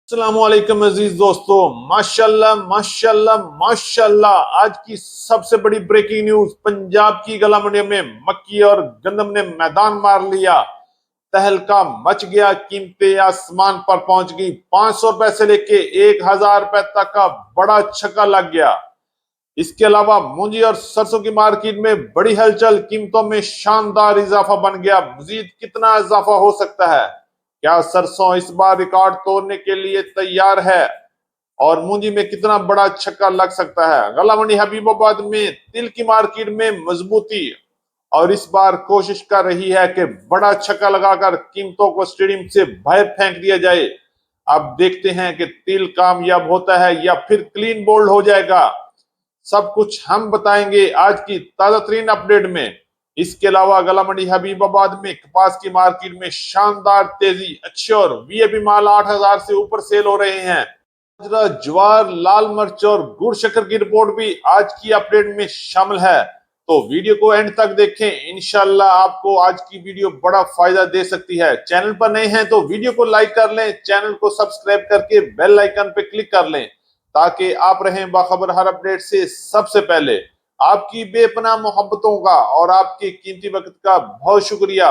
अस्सलामुअलैकुम अजीज दोस्तों, माशाल्लाह माशाल्लाह माशाल्लाह। आज की सबसे बड़ी ब्रेकिंग न्यूज, पंजाब की गला मंडियों में मक्की और गंदम ने मैदान मार लिया। तहलका मच गया, कीमतें आसमान पर पहुंच गई। 500 रुपए से लेके 1000 रुपए तक का बड़ा छक्का लग गया। इसके अलावा मूंजी और सरसों की मार्केट में बड़ी हलचल, कीमतों में शानदार इजाफा बन गया। मजीद कितना इजाफा हो सकता है? क्या सरसों इस बार रिकॉर्ड तोड़ने के लिए तैयार है? और मूंजी में कितना बड़ा छक्का लग सकता है? गला मंडी हबीबाबाद में तिल की मार्केट में मजबूती, और इस बार कोशिश कर रही है कि बड़ा छक्का लगाकर कीमतों को स्टेडियम से बाहर फेंक दिया जाए। अब देखते हैं कि तिल कामयाब होता है या फिर क्लीन बोल्ड हो जाएगा। सब कुछ हम बताएंगे आज की ताजा तरीन अपडेट में। इसके अलावा गला मंडी हबीबाबाद में कपास की मार्केट में शानदार तेजी, अच्छे और वीआईपी माल 8000 से ऊपर सेल हो रहे हैं। बाजरा, ज्वार, लाल मिर्च और गुड़ शक्कर की रिपोर्ट भी आज की अपडेट में शामिल है। तो वीडियो को एंड तक देखें, इंशाल्लाह आपको आज की वीडियो बड़ा फायदा दे सकती है। चैनल पर नए हैं तो वीडियो को लाइक कर लें, चैनल को सब्सक्राइब करके बेल आइकन पे क्लिक कर लें ताकि आप रहें बाखबर हर अपडेट से सबसे पहले। आपकी बेपनाह मोहब्बतों का और आपके कीमती वक्त का बहुत शुक्रिया।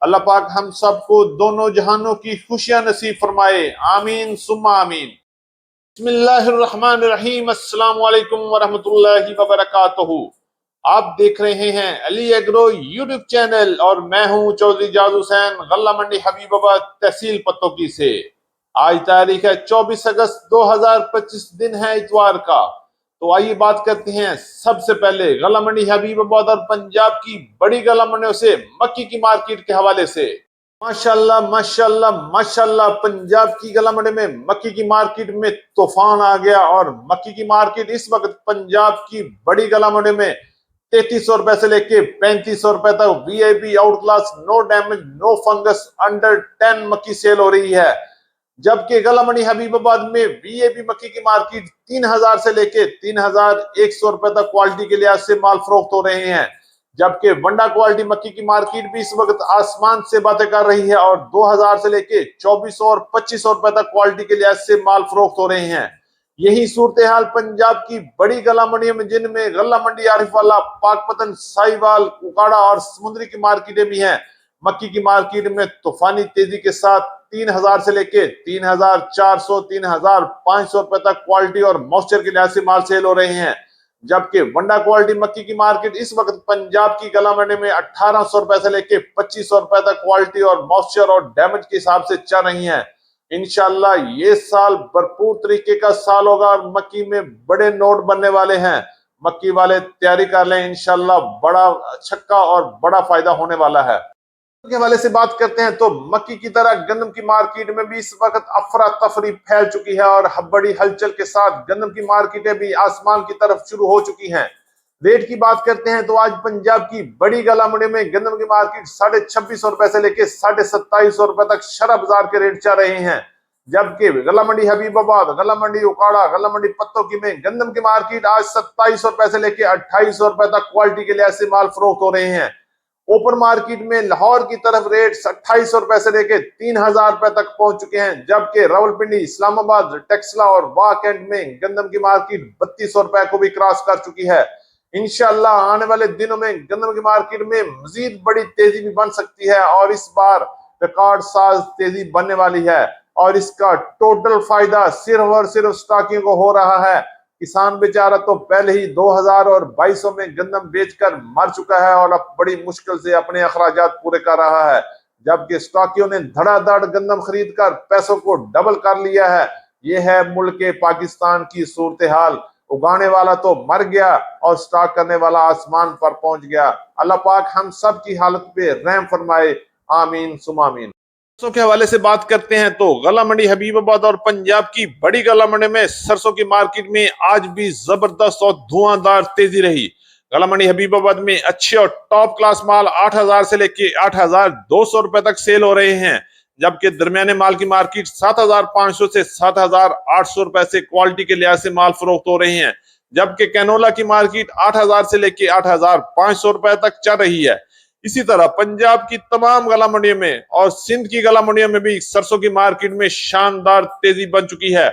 अल्लाह पाक हम सबको दोनों जहानों की खुशियां नसीब फरमाए, आमीन सुम्मा आमीन। बिस्मिल्लाहिर्रहमानिर्रहीम, अस्सलाम वालेकुम वरहमतुल्लाहि वबरकातुहू। आप देख रहे हैं अली एग्रो यूट्यूब चैनल और मैं हूं चौधरी जाद हुसैन, गल्ला मंडी हबीबाबाद, तहसील पत्तोकी से। आज तारीख है 24 अगस्त 2025, दिन है इतवार का। तो आइए बात करते हैं सबसे पहले गला मंडी हबीबाबाद और पंजाब की बड़ी गला मंडियों से मक्की की मार्केट के हवाले से। माशाल्लाह माशाल्लाह माशाल्लाह, पंजाब की गला मंडी में मक्की की मार्केट में तूफान आ गया और मक्की की मार्केट इस वक्त पंजाब की बड़ी गला मंडी में 3300 रुपए से लेके 3500 रुपए तक VIP out class, no damage, no fungus, under 10 मक्की सेल हो रही है। जबकि गला मंडी हबीबाबाद में वीआईपी मक्की की मार्केट 3000 से लेके 3100 रुपए तक क्वालिटी के लिहाज से माल फरोख्त हो रहे हैं। जबकि वंडा क्वालिटी मक्की की मार्केट भी इस वक्त आसमान से बातें कर रही है और 2000 से लेके 2400 और 2500 रुपए तक क्वालिटी के लिहाज से माल फरोख्त हो रहे हैं। यही सूरत हाल पंजाब की बड़ी गला मंडियों में, जिनमें गला मंडी आरिफवाला, पाकपतन, साहिवाल, कुकाड़ा और समुद्री की मार्केटें भी हैं। मक्की की मार्केट में तूफानी तेजी के साथ 3000 से लेके 3400, 3500 रुपए तक क्वालिटी और मॉइस्चर के लिहाज से माल सेल हो रहे हैं। जबकि वंडा क्वालिटी मक्की की मार्केट इस वक्त पंजाब की गला मंडी में 1800 रुपए से लेके 2500 रुपए तक क्वालिटी और मॉइस्चर और डैमेज के हिसाब से चल रही है। इंशाल्लाह ये साल भरपूर तरीके का साल होगा और मक्की में बड़े नोट बनने वाले हैं। मक्की वाले तैयारी कर लें, इंशाल्लाह बड़ा छक्का और बड़ा फायदा होने वाला है। के हवाले से बात करते हैं तो मक्की की तरह गंदम की मार्केट में भी इस वक्त अफरा तफरी फैल चुकी है और बड़ी हलचल के साथ गंदम की मार्केटें भी आसमान की तरफ शुरू हो चुकी हैं। रेट की बात करते हैं तो आज पंजाब की बड़ी गला मंडी में गंदम की मार्केट 2650 रुपए से लेके 2750 रुपए तक शरा बाजार के रेट चल रहे हैं। जबकि गला मंडी हबीबाबाद, गला मंडी उकाड़ा, गला मंडी पत्तोकी में गंदम की मार्केट आज 2700 रुपए से लेके 2800 रुपए तक क्वालिटी के लिहाज से माल फरोख्त हो रहे हैं। ओपन मार्केट में लाहौर की तरफ रेट 2800 रुपए से लेके 3000 रुपए तक पहुंच चुके हैं। जबकि रावलपिंडी, इस्लामाबाद, टेक्सला और वाक एंड में गंदम की मार्केट 3200 रुपए को भी क्रॉस कर चुकी है। इंशाल्लाह आने वाले दिनों में गंदम की मार्केट में मजीद बड़ी तेजी भी बन सकती है और इस बार रिकॉर्ड साज तेजी बनने वाली है और इसका टोटल फायदा सिर्फ और सिर्फ स्टॉकियों को हो रहा है। किसान बेचारा तो पहले ही 2000 और 2200 में गंदम बेचकर मर चुका है और अब बड़ी मुश्किल से अपने अखराजात पूरे कर रहा है। जबकि स्टॉकियों ने धड़ाधड़ गंदम खरीद कर पैसों को डबल कर लिया है। यह है मुल्क पाकिस्तान की सूरत हाल। उगाने वाला तो मर गया और स्टॉक करने वाला आसमान पर पहुंच गया। अल्लाह पाक हम सब की हालत पे रहम फरमाए, आमीन सुम आमीन। सरसों के हवाले से बात करते हैं तो गला मंडी हबीबाबाद और पंजाब की बड़ी गला मंडी में सरसों की मार्केट में आज भी जबरदस्त और धुआंधार तेजी रही। गला मंडी हबीबाबाद में अच्छे और टॉप क्लास माल 8000 से लेके 8200 रुपए तक सेल हो रहे हैं। जबकि दरमियाने माल की मार्केट 7500 से 7800 रुपए से क्वालिटी के लिहाज से माल फरोख्त हो रहे हैं। जबकि कैनोला की मार्केट 8000 से लेके 8500 रुपए तक चल रही है। इसी तरह पंजाब की तमाम गला मंडियों में और सिंध की गला मंडियों में भी सरसों की मार्केट में शानदार तेजी बन चुकी है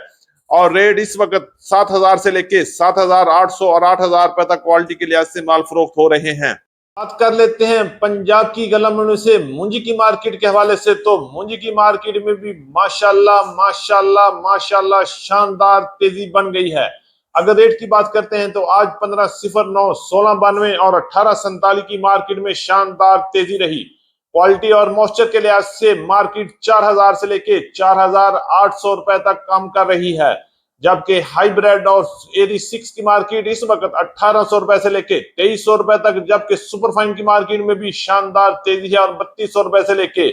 और रेट इस वक्त 7,000 से लेके 7,800 और 8,000 रुपए तक क्वालिटी के लिहाज से माल फरोख्त हो रहे हैं। बात कर लेते हैं पंजाब की गला मंडी से मूंजी की मार्केट के हवाले से, तो मूंजी की मार्केट में भी माशाल्लाह माशाल्लाह माशाल्लाह शानदार तेजी बन गई है। अगर रेट की बात करते हैं तो आज 1509, 1692 और 1847 की मार्केट में शानदार तेजी रही। क्वालिटी और मॉइस्चर के लिहाज से मार्केट 4,000 से लेके 4,800 रुपए तक काम कर रही है, जबकि हाइब्रिड और एरी 6 की मार्केट इस वक्त 1,800 रुपए से लेके 2,300 रुपए तक, जबकि सुपरफाइन की मार्केट में भी शानदार तेजी है और 3,200 रुपए से लेके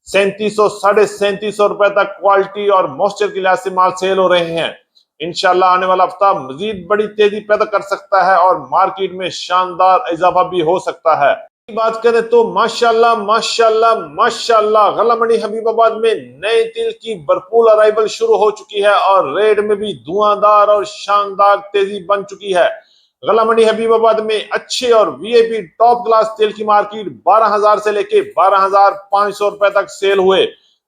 3,700, 3,550 रुपए तक क्वालिटी और मॉइस्चर के लिहाज से माल सेल हो रहे हैं। इंशाल्लाह आने वाला हफ्ता मजीद बड़ी तेजी पैदा कर सकता है और मार्केट में शानदार इजाफा भी हो सकता है। बात करें तो माशाल्लाह माशाल्लाह माशाल्लाह गला मंडी हबीबाबाद में नए तिल की भरपूर अराइवल शुरू हो चुकी है और रेट में भी धुआंधार और शानदार तेजी बन चुकी है। गला मंडी हबीबाबाद में अच्छे और वीआईपी टॉप क्लास तेल की मार्केट 12,000 से लेके 12,500 रुपए तक सेल हुए,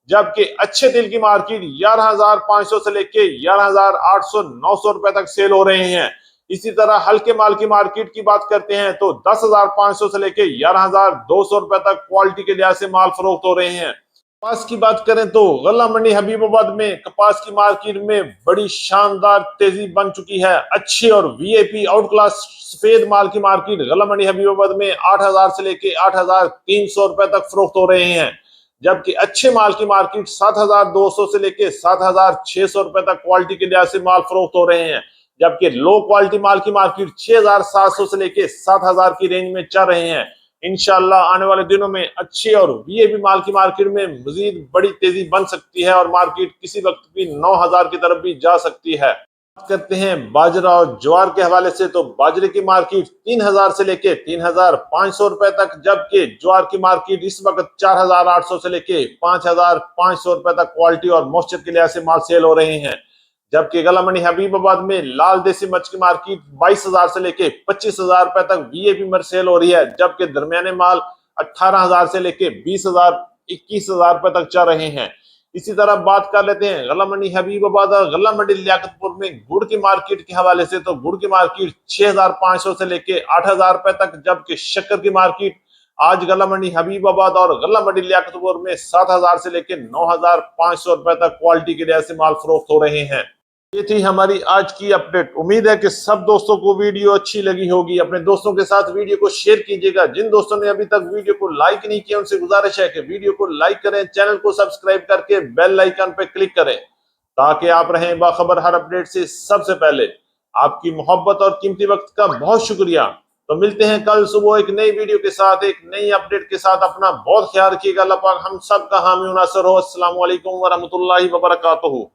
जबकि अच्छे तेल की मार्केट 11,500 से लेके 11,800, 900 रुपए तक सेल हो रहे हैं। इसी तरह हल्के माल की मार्केट की बात करते हैं तो 10,500 से लेके 11,200 रुपए तक क्वालिटी के लिहाज से माल फरोख्त हो रहे हैं। कपास की बात करें तो गला मंडी हबीबाबाद में कपास की मार्केट में बड़ी शानदार तेजी बन चुकी है। अच्छी और वीआईपी आउट क्लास सफेद माल की मार्केट गला मंडी हबीबाबाद में 8,000 से लेके 8,300 रुपए तक फरोख्त हो रहे हैं, जबकि अच्छे माल की मार्केट 7,200 से लेके 7,600 रुपए तक क्वालिटी के लिहाज से माल फरोख्त हो रहे हैं, जबकि लो क्वालिटी माल की मार्केट 6,700 से लेके 7,000 की रेंज में चल रहे हैं। इंशाल्लाह आने वाले दिनों में अच्छे और वीआईपी माल की मार्केट में मजीद बड़ी तेजी बन सकती है और मार्केट किसी वक्त भी 9,000 की तरफ भी जा सकती है। बात करते हैं बाजरा और ज्वार के हवाले से, तो बाजरे की मार्केट 3,000 से लेके 3,500 रुपए तक, जबकि ज्वार की मार्केट इस वक्त 4,800 से लेके 5,500 रुपए तक क्वालिटी और मॉइस्चर के लिहाज से माल सेल हो रहे हैं, जबकि गला मंडी हबीबाबाद में लाल देसी मिर्च की मार्केट 22,000 से लेके 25,000 रुपए तक वीआईपी मिर्च सेल हो रही है, जबकि दरमियाने माल 18,000 से लेके 20,000, 21,000 रुपए तक चल रहे हैं। इसी तरह बात कर लेते हैं गला मंडी हबीबाबाद और गला मंडी लियाकतपुर में गुड़ की मार्केट के हवाले से, तो गुड़ की मार्केट 6,500 से लेके 8,000 रुपए तक, जबकि शक्कर की मार्केट आज गला मंडी हबीबाबाद और गला मंडी लियाकतपुर में 7,000 से लेके 9,500 रुपए तक क्वालिटी के लिहाज से माल फरोख्त हो रहे हैं। ये थी हमारी आज की अपडेट। उम्मीद है कि सब दोस्तों को वीडियो अच्छी लगी होगी। अपने दोस्तों के साथ वीडियो को शेयर कीजिएगा। जिन दोस्तों ने अभी तक वीडियो को लाइक नहीं किया उनसे गुजारिश है कि वीडियो को लाइक करें, चैनल को सब्सक्राइब करके बेल आइकन पे क्लिक करें ताकि आप रहें बाखबर हर अपडेट से सबसे पहले। आपकी मोहब्बत और कीमती वक्त का बहुत शुक्रिया। तो मिलते हैं कल सुबह एक नई वीडियो के साथ, एक नई अपडेट के साथ। अपना बहुत ख्याल रखिएगा। अल्लाह पाक हम सब का हामी नासर हो। अस्सलाम वालेकुम व रहमतुल्लाहि व बरकातहू।